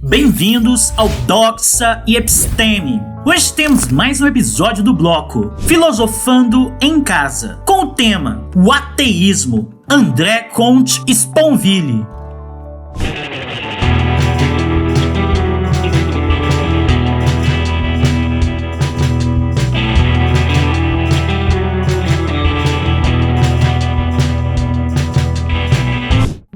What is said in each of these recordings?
Bem-vindos ao Doxa e Episteme. Hoje temos mais um episódio do bloco Filosofando em Casa, com o tema O Ateísmo, André Comte Sponville.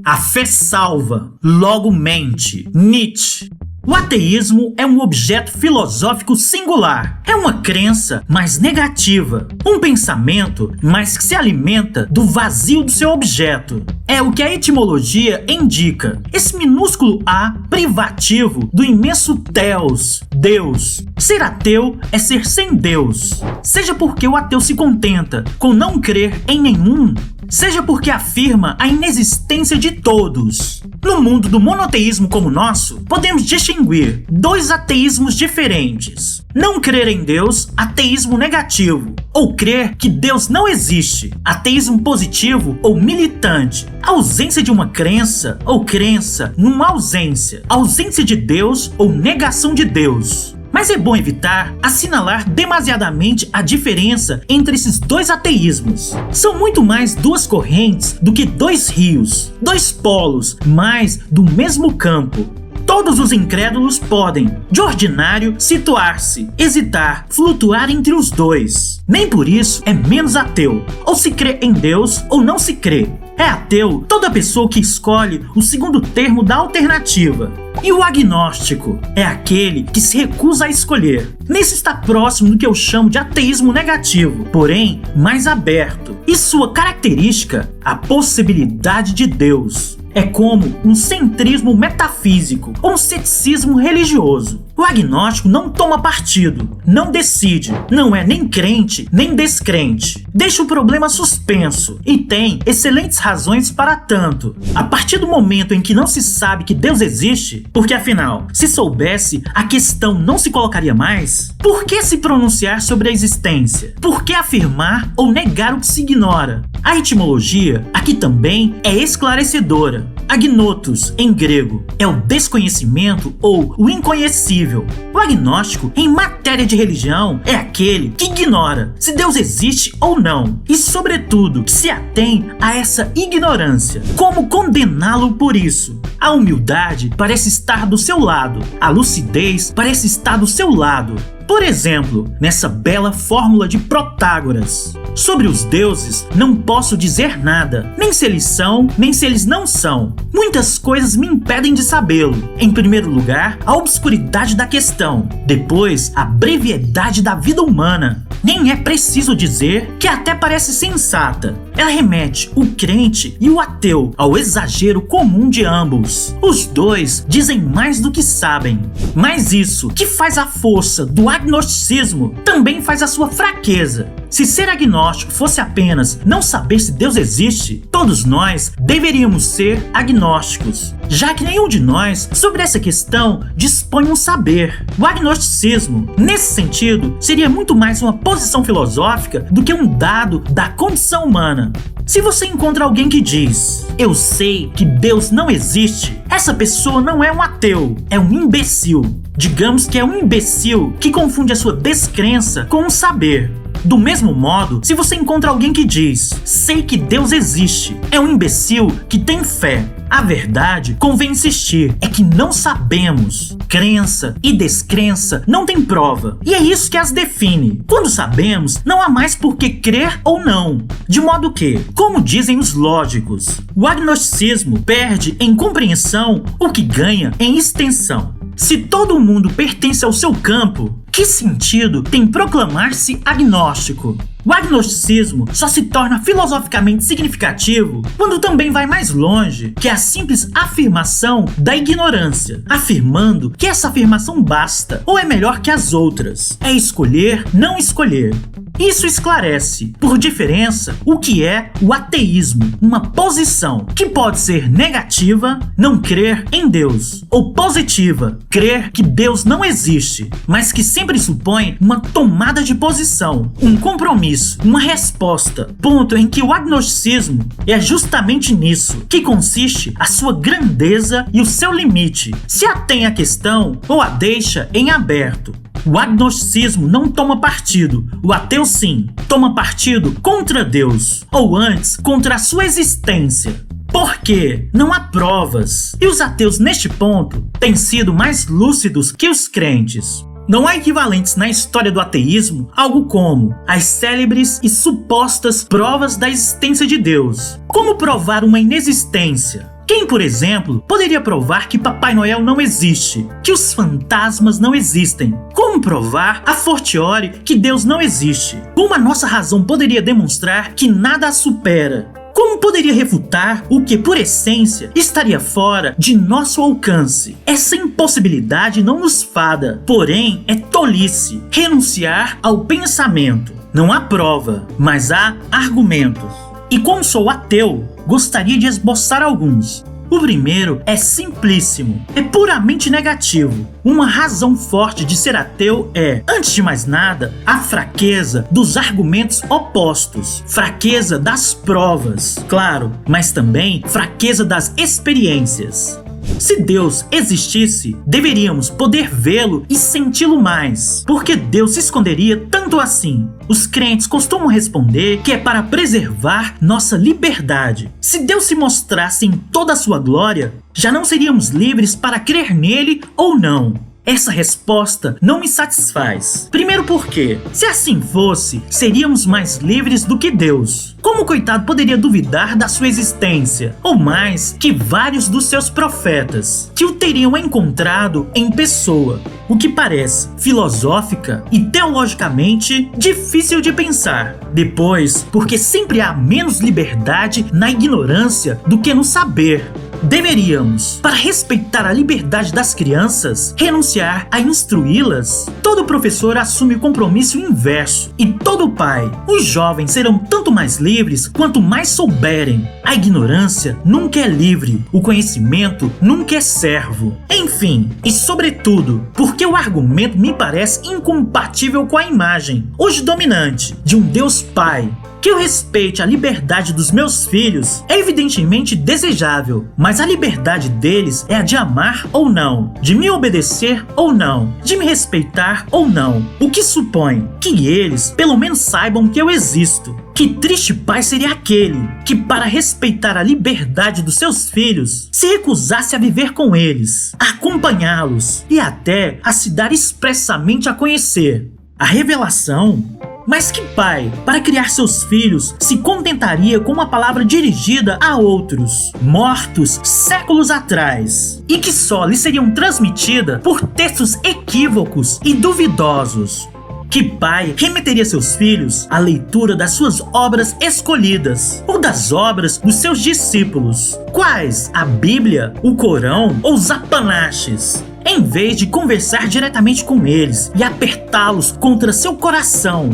A fé salva, logo mente. Nietzsche. O ateísmo é um objeto filosófico singular. É uma crença mais negativa, um pensamento mais que se alimenta do vazio do seu objeto. É o que a etimologia indica. Esse minúsculo A privativo do imenso Theos, Deus. Ser ateu é ser sem Deus. Seja porque o ateu se contenta com não crer em nenhum, seja porque afirma a inexistência de todos. No mundo do monoteísmo como o nosso, podemos distinguir dois ateísmos diferentes. Não crer em Deus, ateísmo negativo, ou crer que Deus não existe, ateísmo positivo ou militante. Ausência de uma crença ou crença numa ausência. Ausência de Deus ou negação de Deus. Mas é bom evitar assinalar demasiadamente a diferença entre esses dois ateísmos. São muito mais duas correntes do que dois rios, dois polos, mas do mesmo campo. Todos os incrédulos podem, de ordinário, situar-se, hesitar, flutuar entre os dois. Nem por isso é menos ateu. Ou se crê em Deus ou não se crê. É ateu toda pessoa que escolhe o segundo termo da alternativa. E o agnóstico é aquele que se recusa a escolher. Nesse está próximo do que eu chamo de ateísmo negativo, porém mais aberto. E sua característica, a possibilidade de Deus. É como um centrismo metafísico ou um ceticismo religioso. O agnóstico não toma partido, não decide, não é nem crente nem descrente. Deixa o problema suspenso e tem excelentes razões para tanto. A partir do momento em que não se sabe que Deus existe, porque afinal, se soubesse, a questão não se colocaria mais, por que se pronunciar sobre a existência? Por que afirmar ou negar o que se ignora? A etimologia aqui também é esclarecedora. Agnotos, em grego, é o desconhecimento ou o inconhecível. O agnóstico, em matéria de religião, é aquele que ignora se Deus existe ou não, e sobretudo, se atém a essa ignorância. Como condená-lo por isso? A humildade parece estar do seu lado, a lucidez parece estar do seu lado. Por exemplo, nessa bela fórmula de Protágoras. Sobre os deuses não posso dizer nada, nem se eles são, nem se eles não são. Muitas coisas me impedem de sabê-lo. Em primeiro lugar, a obscuridade da questão. Depois, a brevidade da vida humana. Nem é preciso dizer que até parece sensata. Ela remete o crente e o ateu ao exagero comum de ambos. Os dois dizem mais do que sabem. Mas isso, que faz a força do agnosticismo, também faz a sua fraqueza. Se ser agnóstico fosse apenas não saber se Deus existe, todos nós deveríamos ser agnósticos, já que nenhum de nós, sobre essa questão, dispõe um saber. O agnosticismo, nesse sentido, seria muito mais uma posição filosófica do que um dado da condição humana. Se você encontra alguém que diz, eu sei que Deus não existe, essa pessoa não é um ateu, é um imbecil. Digamos que é um imbecil que confunde a sua descrença com um saber. Do mesmo modo, se você encontra alguém que diz, sei que Deus existe, é um imbecil que tem fé. A verdade, convém insistir, é que não sabemos. Crença e descrença não têm prova, e é isso que as define. Quando sabemos, não há mais por que crer ou não. De modo que, como dizem os lógicos, o agnosticismo perde em compreensão o que ganha em extensão. Se todo mundo pertence ao seu campo, que sentido tem proclamar-se agnóstico? O agnosticismo só se torna filosoficamente significativo quando também vai mais longe que a simples afirmação da ignorância, afirmando que essa afirmação basta ou é melhor que as outras. É escolher, não escolher. Isso esclarece, por diferença, o que é o ateísmo, uma posição que pode ser negativa, não crer em Deus, ou positiva, crer que Deus não existe, mas que sempre supõe uma tomada de posição, um compromisso, uma resposta, ponto em que o agnosticismo é justamente nisso que consiste a sua grandeza e o seu limite, se atém à questão ou a deixa em aberto. O agnosticismo não toma partido, o ateu sim, toma partido contra Deus, ou antes, contra a sua existência. Porque não há provas, e os ateus neste ponto têm sido mais lúcidos que os crentes. Não há equivalentes na história do ateísmo, algo como as célebres e supostas provas da existência de Deus. Como provar uma inexistência? Quem, por exemplo, poderia provar que Papai Noel não existe, que os fantasmas não existem? Como provar, a fortiori, que Deus não existe? Como a nossa razão poderia demonstrar que nada a supera? Como poderia refutar o que, por essência, estaria fora de nosso alcance? Essa impossibilidade não nos fada, porém é tolice renunciar ao pensamento. Não há prova, mas há argumentos. E como sou ateu, gostaria de esboçar alguns. O primeiro é simplíssimo, é puramente negativo. Uma razão forte de ser ateu é, antes de mais nada, a fraqueza dos argumentos opostos, fraqueza das provas, claro, mas também fraqueza das experiências. Se Deus existisse, deveríamos poder vê-lo e senti-lo mais. Por que Deus se esconderia tanto assim? Os crentes costumam responder que é para preservar nossa liberdade. Se Deus se mostrasse em toda a sua glória, já não seríamos livres para crer nele ou não. Essa resposta não me satisfaz. Primeiro porque, se assim fosse, seríamos mais livres do que Deus. Como o coitado poderia duvidar da sua existência? Ou mais que vários dos seus profetas, que o teriam encontrado em pessoa. O que parece filosófica e teologicamente difícil de pensar. Depois, porque sempre há menos liberdade na ignorância do que no saber. Deveríamos, para respeitar a liberdade das crianças, renunciar a instruí-las? Todo professor assume o compromisso inverso, e todo pai. Os jovens serão tanto mais livres quanto mais souberem. A ignorância nunca é livre, o conhecimento nunca é servo. Enfim, e sobretudo, porque o argumento me parece incompatível com a imagem, hoje dominante, de um Deus Pai. Que eu respeite a liberdade dos meus filhos é evidentemente desejável, mas a liberdade deles é a de amar ou não, de me obedecer ou não, de me respeitar ou não, o que supõe que eles pelo menos saibam que eu existo. Que triste pai seria aquele que, para respeitar a liberdade dos seus filhos, se recusasse a viver com eles, a acompanhá-los e até a se dar expressamente a conhecer. A revelação. Mas que pai, para criar seus filhos, se contentaria com uma palavra dirigida a outros, mortos séculos atrás, e que só lhe seriam transmitidas por textos equívocos e duvidosos? Que pai remeteria seus filhos à leitura das suas obras escolhidas, ou das obras dos seus discípulos? Quais? A Bíblia, o Corão ou os Apanaches? Em vez de conversar diretamente com eles e apertá-los contra seu coração.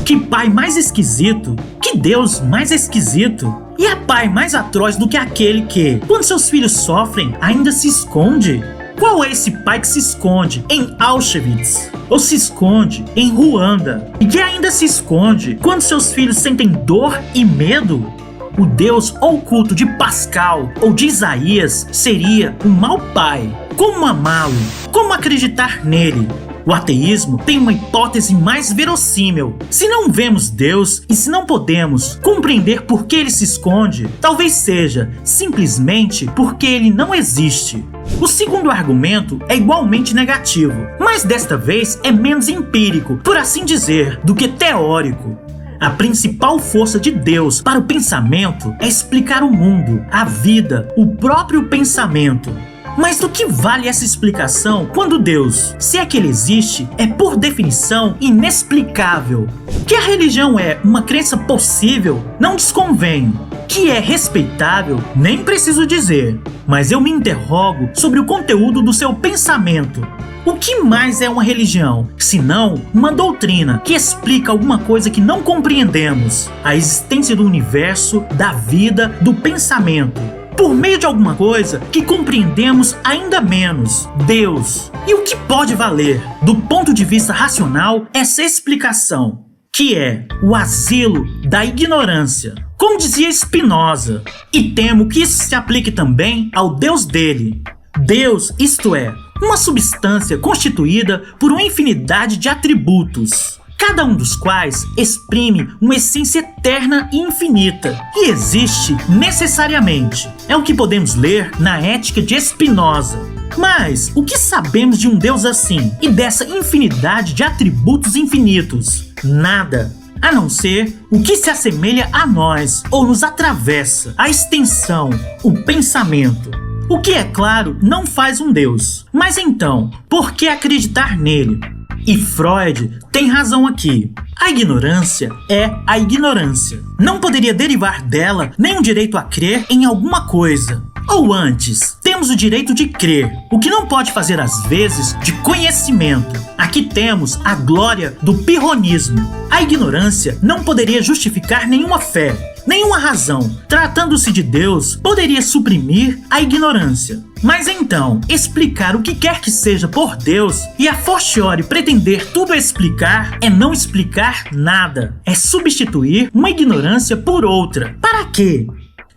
Que pai mais esquisito, que Deus mais esquisito, e há pai mais atroz do que aquele que, quando seus filhos sofrem, ainda se esconde? Qual é esse pai que se esconde em Auschwitz, ou se esconde em Ruanda, e que ainda se esconde quando seus filhos sentem dor e medo? O Deus oculto de Pascal ou de Isaías seria um mau pai. Como amá-lo? Como acreditar nele? O ateísmo tem uma hipótese mais verossímil. Se não vemos Deus e se não podemos compreender por que ele se esconde, talvez seja simplesmente porque ele não existe. O segundo argumento é igualmente negativo, mas desta vez é menos empírico, por assim dizer, do que teórico. A principal força de Deus para o pensamento é explicar o mundo, a vida, o próprio pensamento. Mas do que vale essa explicação quando Deus, se é que ele existe, é por definição inexplicável? Que a religião é uma crença possível, não desconvenho. Que é respeitável, nem preciso dizer. Mas eu me interrogo sobre o conteúdo do seu pensamento. O que mais é uma religião, senão uma doutrina que explica alguma coisa que não compreendemos? A existência do universo, da vida, do pensamento, por meio de alguma coisa que compreendemos ainda menos, Deus. E o que pode valer, do ponto de vista racional, essa explicação, que é o asilo da ignorância, como dizia Spinoza, e temo que isso se aplique também ao Deus dele. Deus, isto é, uma substância constituída por uma infinidade de atributos, cada um dos quais exprime uma essência eterna e infinita, e existe necessariamente. É o que podemos ler na Ética de Spinoza. Mas o que sabemos de um Deus assim e dessa infinidade de atributos infinitos? Nada, a não ser o que se assemelha a nós ou nos atravessa, a extensão, o pensamento. O que, é claro, não faz um Deus. Mas então, por que acreditar nele? E Freud tem razão aqui. A ignorância é a ignorância. Não poderia derivar dela nenhum direito a crer em alguma coisa. Ou antes, temos o direito de crer, o que não pode fazer às vezes de conhecimento. Aqui temos a glória do pirronismo. A ignorância não poderia justificar nenhuma fé, nenhuma razão. Tratando-se de Deus, poderia suprimir a ignorância. Mas então, explicar o que quer que seja por Deus e a fortiori pretender tudo explicar é não explicar nada. É substituir uma ignorância por outra. Para quê?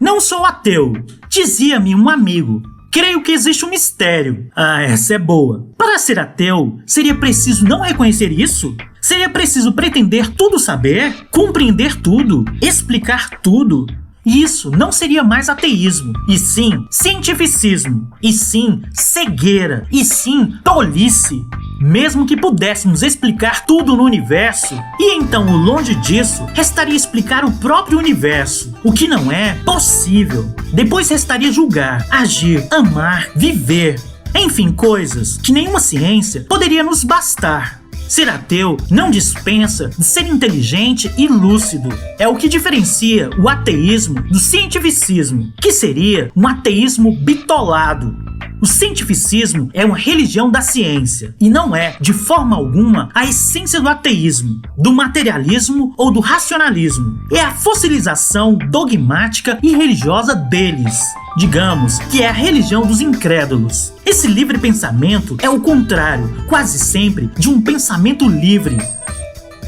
Não sou ateu, dizia-me um amigo. Creio que existe um mistério. Ah, essa é boa. Para ser ateu, seria preciso não reconhecer isso? Seria preciso pretender tudo saber, compreender tudo, explicar tudo? Isso não seria mais ateísmo, e sim cientificismo, e sim cegueira, e sim tolice. Mesmo que pudéssemos explicar tudo no universo, e então o longe disso, restaria explicar o próprio universo, o que não é possível. Depois restaria julgar, agir, amar, viver, enfim, coisas que nenhuma ciência poderia nos bastar. Ser ateu não dispensa de ser inteligente e lúcido. É o que diferencia o ateísmo do cientificismo, que seria um ateísmo bitolado. O cientificismo é uma religião da ciência e não é, de forma alguma, a essência do ateísmo, do materialismo ou do racionalismo. É a fossilização dogmática e religiosa deles. Digamos que é a religião dos incrédulos. Esse livre pensamento é o contrário, quase sempre, de um pensamento livre.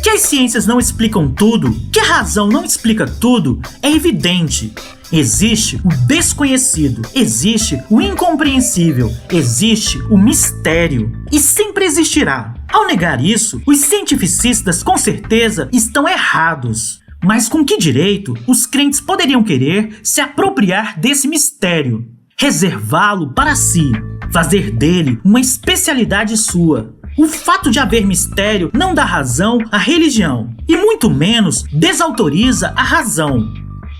Que as ciências não explicam tudo, que a razão não explica tudo, é evidente. Existe o desconhecido, existe o incompreensível, existe o mistério e sempre existirá. Ao negar isso, os cientificistas com certeza estão errados. Mas com que direito os crentes poderiam querer se apropriar desse mistério, reservá-lo para si, fazer dele uma especialidade sua? O fato de haver mistério não dá razão à religião e muito menos desautoriza a razão.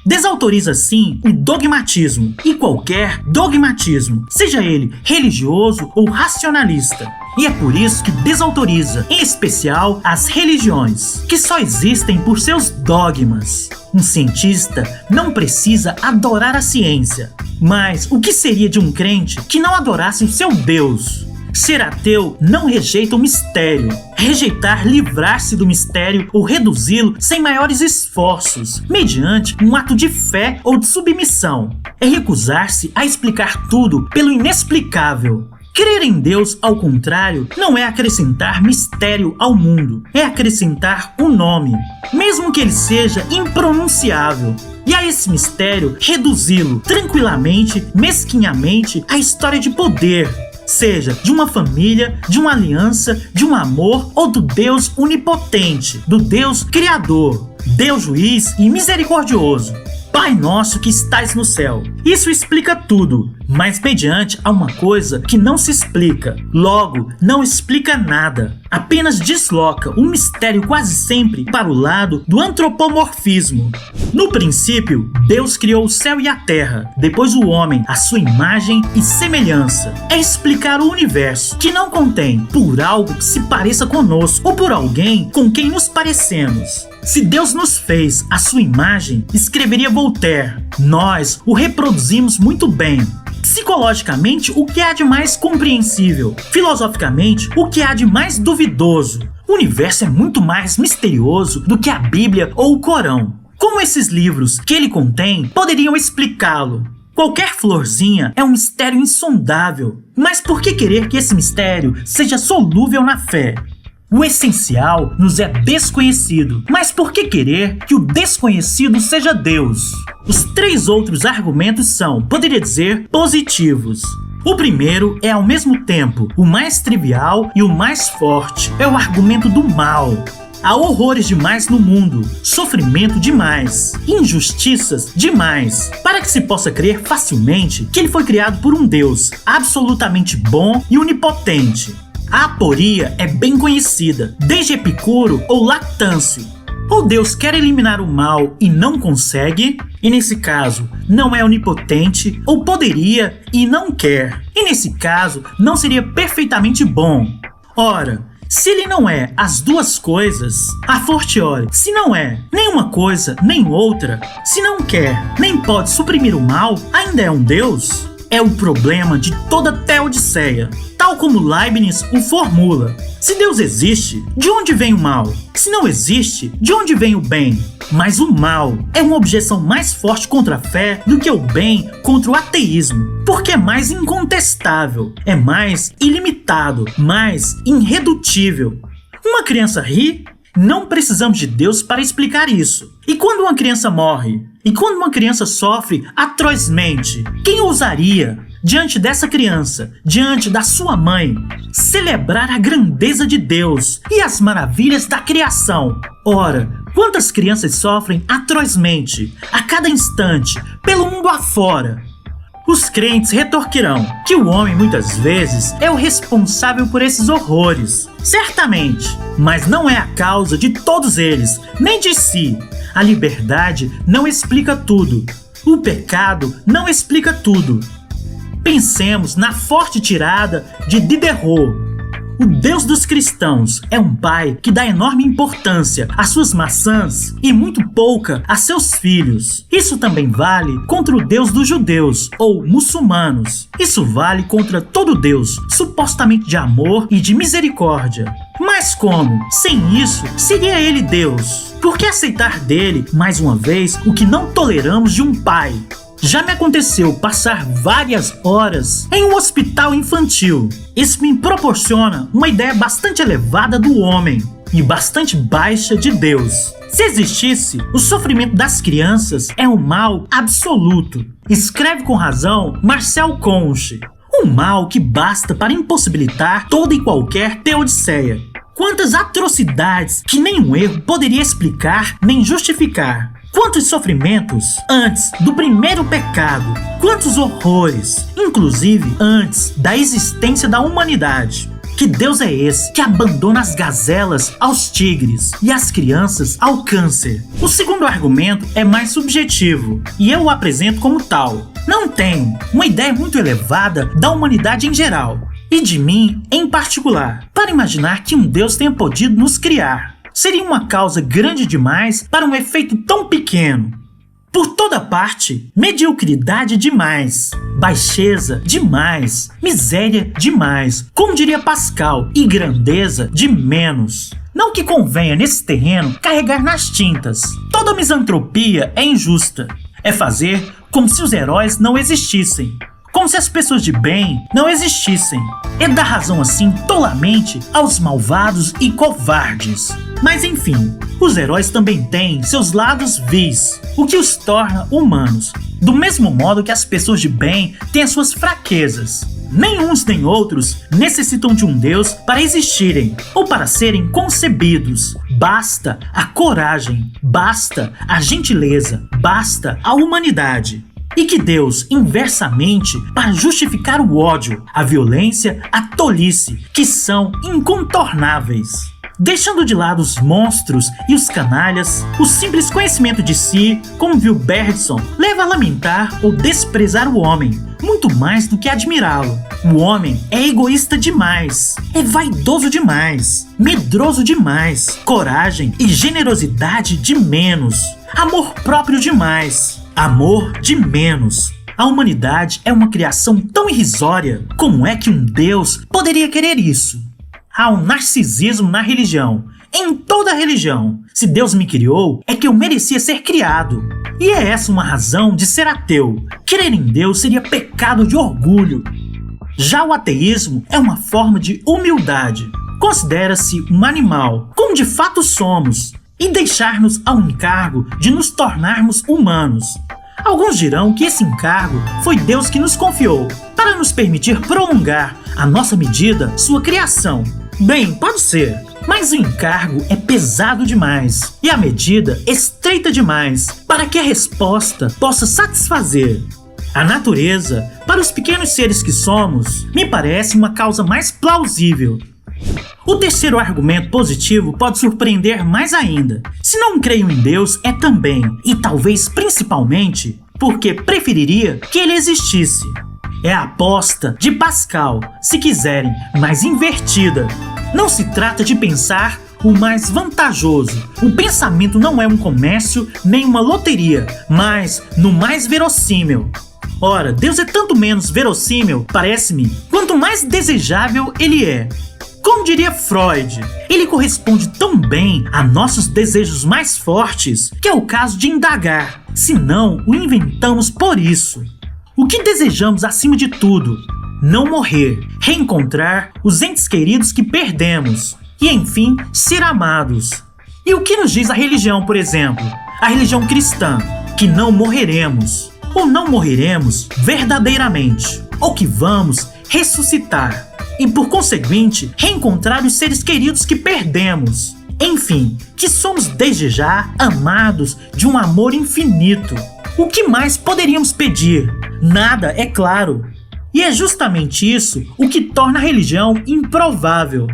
Desautoriza sim o dogmatismo e qualquer dogmatismo, seja ele religioso ou racionalista. E é por isso que desautoriza, em especial, as religiões, que só existem por seus dogmas. Um cientista não precisa adorar a ciência, mas o que seria de um crente que não adorasse o seu Deus? Ser ateu não rejeita o mistério. Rejeitar livrar-se do mistério ou reduzi-lo sem maiores esforços, mediante um ato de fé ou de submissão. É recusar-se a explicar tudo pelo inexplicável. Crer em Deus, ao contrário, não é acrescentar mistério ao mundo, é acrescentar um nome, mesmo que ele seja impronunciável. E a esse mistério, reduzi-lo tranquilamente, mesquinhamente, à história de poder, seja de uma família, de uma aliança, de um amor ou do Deus onipotente, do Deus criador, Deus juiz e misericordioso. Pai nosso que estais no céu. Isso explica tudo, mas mediante a uma coisa que não se explica. Logo, não explica nada. Apenas desloca o mistério quase sempre para o lado do antropomorfismo. No princípio, Deus criou o céu e a terra, depois o homem, à sua imagem e semelhança. É explicar o universo, que não contém por algo que se pareça conosco ou por alguém com quem nos parecemos. Se Deus nos fez à sua imagem, escreveria Voltaire, nós o reproduzimos muito bem. Psicologicamente, o que há de mais compreensível? Filosoficamente, o que há de mais duvidoso? O universo é muito mais misterioso do que a Bíblia ou o Corão. Como esses livros que ele contém poderiam explicá-lo? Qualquer florzinha é um mistério insondável. Mas por que querer que esse mistério seja solúvel na fé? O essencial nos é desconhecido, mas por que querer que o desconhecido seja Deus? Os 3 outros argumentos são, poderia dizer, positivos. O primeiro é ao mesmo tempo o mais trivial e o mais forte. É o argumento do mal. Há horrores demais no mundo, sofrimento demais, injustiças demais, para que se possa crer facilmente que ele foi criado por um Deus absolutamente bom e onipotente. A aporia é bem conhecida, desde Epicuro ou Lactâncio. Ou Deus quer eliminar o mal e não consegue, e nesse caso não é onipotente, ou poderia e não quer, e nesse caso não seria perfeitamente bom. Ora, se ele não é as duas coisas, a fortiori, se não é nem uma coisa nem outra, se não quer nem pode suprimir o mal, ainda é um Deus? É o problema de toda teodiceia, tal como Leibniz o formula. Se Deus existe, de onde vem o mal? Se não existe, de onde vem o bem? Mas o mal é uma objeção mais forte contra a fé do que o bem contra o ateísmo, porque é mais incontestável, é mais ilimitado, mais irredutível. Uma criança ri? Não precisamos de Deus para explicar isso. E quando uma criança morre? E quando uma criança sofre atrozmente? Quem ousaria, diante dessa criança, diante da sua mãe, celebrar a grandeza de Deus e as maravilhas da criação? Ora, quantas crianças sofrem atrozmente, a cada instante, pelo mundo afora? Os crentes retorquirão que o homem muitas vezes é o responsável por esses horrores, certamente, mas não é a causa de todos eles, nem de si. A liberdade não explica tudo, o pecado não explica tudo. Pensemos na forte tirada de Diderot. O Deus dos cristãos é um pai que dá enorme importância às suas maçãs e muito pouca a seus filhos. Isso também vale contra o Deus dos judeus ou muçulmanos. Isso vale contra todo Deus, supostamente de amor e de misericórdia. Mas como? Sem isso, seria ele Deus? Por que aceitar dele, mais uma vez, o que não toleramos de um pai? Já me aconteceu passar várias horas em um hospital infantil. Isso me proporciona uma ideia bastante elevada do homem e bastante baixa de Deus. Se existisse, o sofrimento das crianças é um mal absoluto. Escreve com razão Marcel Conche. Um mal que basta para impossibilitar toda e qualquer teodiceia. Quantas atrocidades que nenhum erro poderia explicar nem justificar. Quantos sofrimentos antes do primeiro pecado, quantos horrores, inclusive antes da existência da humanidade. Que Deus é esse que abandona as gazelas aos tigres e as crianças ao câncer? O segundo argumento é mais subjetivo e eu o apresento como tal. Não tenho uma ideia muito elevada da humanidade em geral e de mim em particular para imaginar que um Deus tenha podido nos criar. Seria uma causa grande demais para um efeito tão pequeno. Por toda parte, mediocridade demais, baixeza demais, miséria demais, como diria Pascal, e grandeza de menos. Não que convenha nesse terreno carregar nas tintas. Toda misantropia é injusta. É fazer como se os heróis não existissem. Como se as pessoas de bem não existissem. É dar razão assim tolamente aos malvados e covardes. Mas enfim, os heróis também têm seus lados vis, o que os torna humanos. Do mesmo modo que as pessoas de bem têm as suas fraquezas. Nem uns nem outros necessitam de um Deus para existirem ou para serem concebidos. Basta a coragem, basta a gentileza, basta a humanidade. E que Deus, inversamente, para justificar o ódio, a violência, a tolice, que são incontornáveis. Deixando de lado os monstros e os canalhas, o simples conhecimento de si, como viu Bergson, leva a lamentar ou desprezar o homem, muito mais do que admirá-lo. O homem é egoísta demais, é vaidoso demais, medroso demais, coragem e generosidade de menos, amor próprio demais. Amor de menos. A humanidade é uma criação tão irrisória. Como é que um Deus poderia querer isso? Há um narcisismo na religião. Em toda religião. Se Deus me criou, é que eu merecia ser criado. E é essa uma razão de ser ateu. Crer em Deus seria pecado de orgulho. Já o ateísmo é uma forma de humildade. Considera-se um animal, como de fato somos, e deixar-nos ao encargo de nos tornarmos humanos. Alguns dirão que esse encargo foi Deus que nos confiou, para nos permitir prolongar a nossa medida, sua criação. Bem, pode ser, mas o encargo é pesado demais e a medida estreita demais para que a resposta possa satisfazer. A natureza, para os pequenos seres que somos, me parece uma causa mais plausível. O terceiro argumento positivo pode surpreender mais ainda. Se não creio em Deus, é também, e talvez principalmente, porque preferiria que ele existisse. É a aposta de Pascal, se quiserem, mas invertida. Não se trata de pensar o mais vantajoso. O pensamento não é um comércio nem uma loteria, mas no mais verossímil. Ora, Deus é tanto menos verossímil, parece-me, quanto mais desejável ele é. Como diria Freud, ele corresponde tão bem a nossos desejos mais fortes que é o caso de indagar, se não o inventamos por isso. O que desejamos acima de tudo? Não morrer, reencontrar os entes queridos que perdemos e, enfim, ser amados. E o que nos diz a religião, por exemplo? A religião cristã, que não morreremos, ou não morreremos verdadeiramente, ou que vamos ressuscitar. E por conseguinte, reencontrar os seres queridos que perdemos. Enfim, que somos desde já amados de um amor infinito. O que mais poderíamos pedir? Nada, é claro. E é justamente isso o que torna a religião improvável.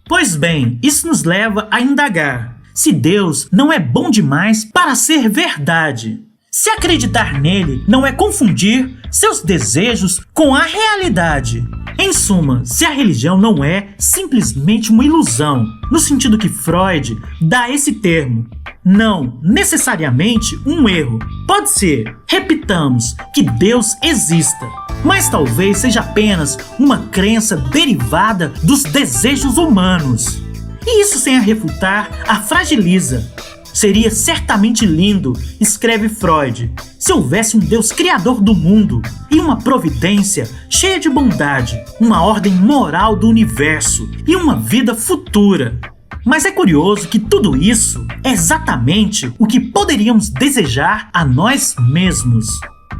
Pois bem, isso nos leva a indagar se Deus não é bom demais para ser verdade. Se acreditar nele não é confundir seus desejos com a realidade. Em suma, se a religião não é simplesmente uma ilusão, no sentido que Freud dá a esse termo, não necessariamente um erro. Pode ser, repitamos, que Deus exista, mas talvez seja apenas uma crença derivada dos desejos humanos. E isso sem a refutar a fragiliza. Seria certamente lindo, escreve Freud, se houvesse um Deus criador do mundo e uma providência cheia de bondade, uma ordem moral do universo e uma vida futura. Mas é curioso que tudo isso é exatamente o que poderíamos desejar a nós mesmos.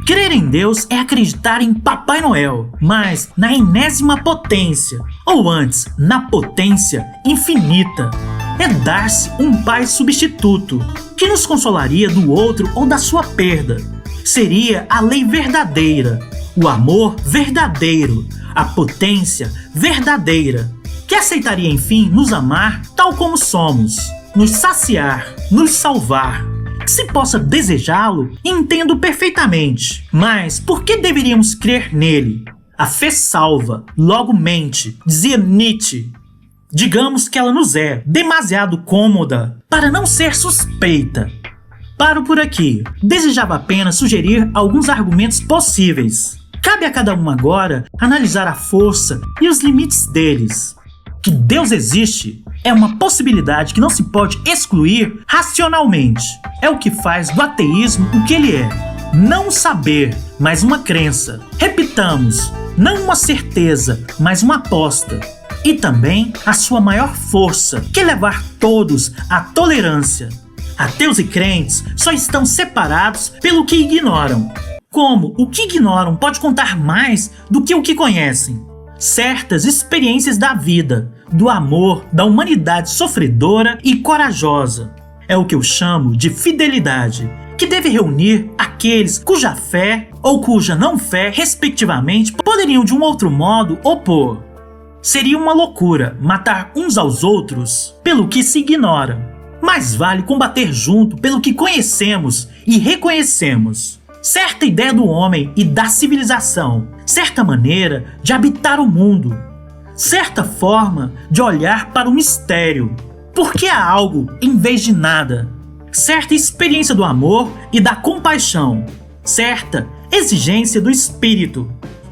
Crer em Deus é acreditar em Papai Noel, mas na enésima potência, ou antes, na potência infinita. É dar-se um pai substituto, que nos consolaria do outro ou da sua perda. Seria a lei verdadeira, o amor verdadeiro, a potência verdadeira, que aceitaria enfim nos amar tal como somos, nos saciar, nos salvar. Que se possa desejá-lo, entendo perfeitamente, mas por que deveríamos crer nele? A fé salva, logo mente, dizia Nietzsche. Digamos que ela nos é demasiado cômoda para não ser suspeita. Paro por aqui. Desejava apenas sugerir alguns argumentos possíveis. Cabe a cada um agora analisar a força e os limites deles. Que Deus existe é uma possibilidade que não se pode excluir racionalmente. É o que faz do ateísmo o que ele é. Não um saber, mas uma crença. Repitamos, não uma certeza, mas uma aposta. E também a sua maior força, que é levar todos à tolerância. Ateus e crentes só estão separados pelo que ignoram. Como o que ignoram pode contar mais do que o que conhecem? Certas experiências da vida, do amor, da humanidade sofredora e corajosa. É o que eu chamo de fidelidade, que deve reunir aqueles cuja fé ou cuja não fé, respectivamente, poderiam de um outro modo opor. Seria uma loucura matar uns aos outros pelo que se ignora. Mais vale combater junto pelo que conhecemos e reconhecemos. Certa ideia do homem e da civilização, certa maneira de habitar o mundo, certa forma de olhar para o mistério. Porque há algo em vez de nada. Certa experiência do amor e da compaixão. Certa exigência do espírito.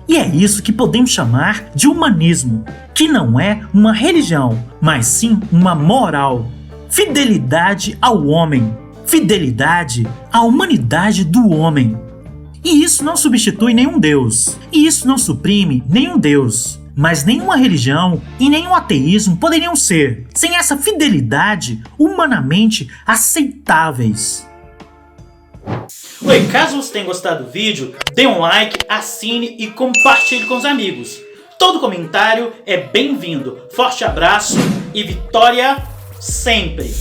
E é isso que podemos chamar de humanismo, que não é uma religião, mas sim uma moral. Fidelidade ao homem, fidelidade à humanidade do homem. E isso não substitui nenhum Deus, e isso não suprime nenhum Deus. Mas nenhuma religião e nenhum ateísmo poderiam ser, sem essa fidelidade humanamente aceitáveis. Oi, caso você tenha gostado do vídeo, dê um like, assine e compartilhe com os amigos. Todo comentário é bem-vindo. Forte abraço e vitória sempre!